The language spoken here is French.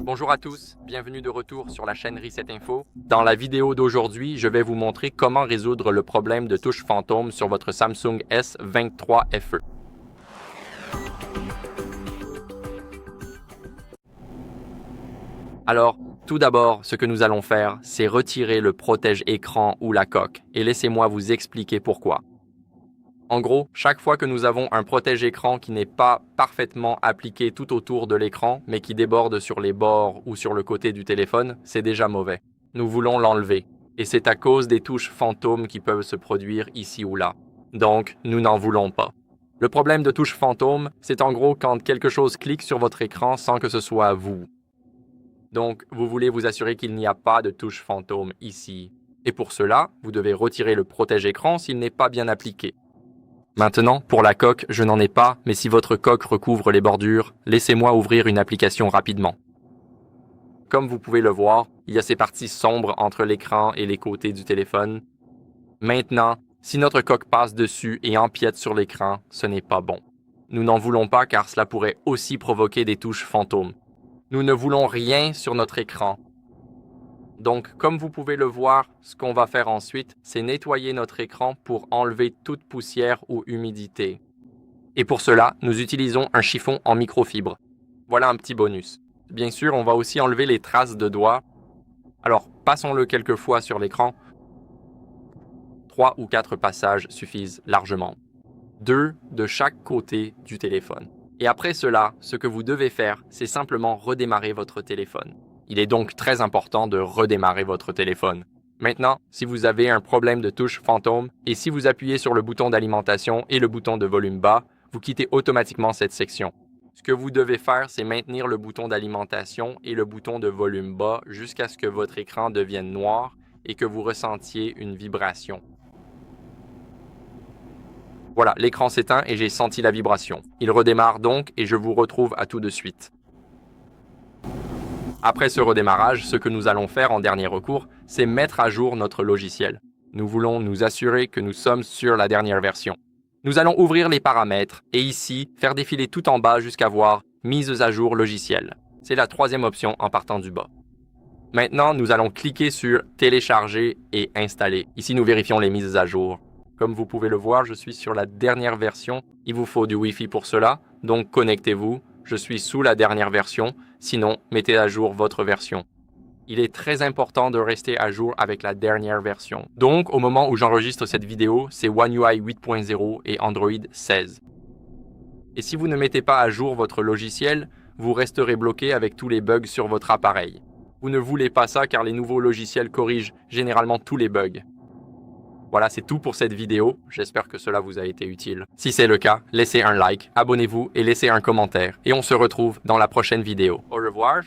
Bonjour à tous, bienvenue de retour sur la chaîne Reset Info. Dans la vidéo d'aujourd'hui, je vais vous montrer comment résoudre le problème de touche fantôme sur votre Samsung S23 FE. Alors, tout d'abord, ce que nous allons faire, c'est retirer le protège-écran ou la coque, et laissez-moi vous expliquer pourquoi. En gros, chaque fois que nous avons un protège-écran qui n'est pas parfaitement appliqué tout autour de l'écran, mais qui déborde sur les bords ou sur le côté du téléphone, c'est déjà mauvais. Nous voulons l'enlever, et c'est à cause des touches fantômes qui peuvent se produire ici ou là. Donc, nous n'en voulons pas. Le problème de touche fantôme, c'est en gros quand quelque chose clique sur votre écran sans que ce soit vous. Donc, vous voulez vous assurer qu'il n'y a pas de touche fantôme ici. Et pour cela, vous devez retirer le protège-écran s'il n'est pas bien appliqué. Maintenant, pour la coque, je n'en ai pas, mais si votre coque recouvre les bordures, laissez-moi ouvrir une application rapidement. Comme vous pouvez le voir, il y a ces parties sombres entre l'écran et les côtés du téléphone. Maintenant, si notre coque passe dessus et empiète sur l'écran, ce n'est pas bon. Nous n'en voulons pas car cela pourrait aussi provoquer des touches fantômes. Nous ne voulons rien sur notre écran. Donc, comme vous pouvez le voir, ce qu'on va faire ensuite, c'est nettoyer notre écran pour enlever toute poussière ou humidité. Et pour cela, nous utilisons un chiffon en microfibre. Voilà un petit bonus. Bien sûr, on va aussi enlever les traces de doigts. Alors, passons-le quelques fois sur l'écran. 3 ou 4 passages suffisent largement. 2 de chaque côté du téléphone. Et après cela, ce que vous devez faire, c'est simplement redémarrer votre téléphone. Il est donc très important de redémarrer votre téléphone. Maintenant, si vous avez un problème de touche fantôme et si vous appuyez sur le bouton d'alimentation et le bouton de volume bas, vous quittez automatiquement cette section. Ce que vous devez faire, c'est maintenir le bouton d'alimentation et le bouton de volume bas jusqu'à ce que votre écran devienne noir et que vous ressentiez une vibration. Voilà, l'écran s'éteint et j'ai senti la vibration. Il redémarre donc et je vous retrouve à tout de suite. Après ce redémarrage, ce que nous allons faire en dernier recours, c'est mettre à jour notre logiciel. Nous voulons nous assurer que nous sommes sur la dernière version. Nous allons ouvrir les paramètres et ici, faire défiler tout en bas jusqu'à voir « Mise à jour logiciel ». C'est la troisième option en partant du bas. Maintenant, nous allons cliquer sur « Télécharger et installer ». Ici, nous vérifions les mises à jour. Comme vous pouvez le voir, je suis sur la dernière version. Il vous faut du Wi-Fi pour cela, donc connectez-vous. Je suis sous la dernière version, sinon mettez à jour votre version. Il est très important de rester à jour avec la dernière version. Donc, au moment où j'enregistre cette vidéo, c'est One UI 8.0 et Android 16. Et si vous ne mettez pas à jour votre logiciel, vous resterez bloqué avec tous les bugs sur votre appareil. Vous ne voulez pas ça car les nouveaux logiciels corrigent généralement tous les bugs. Voilà, c'est tout pour cette vidéo. J'espère que cela vous a été utile. Si c'est le cas, laissez un like, abonnez-vous et laissez un commentaire. Et on se retrouve dans la prochaine vidéo. Au revoir.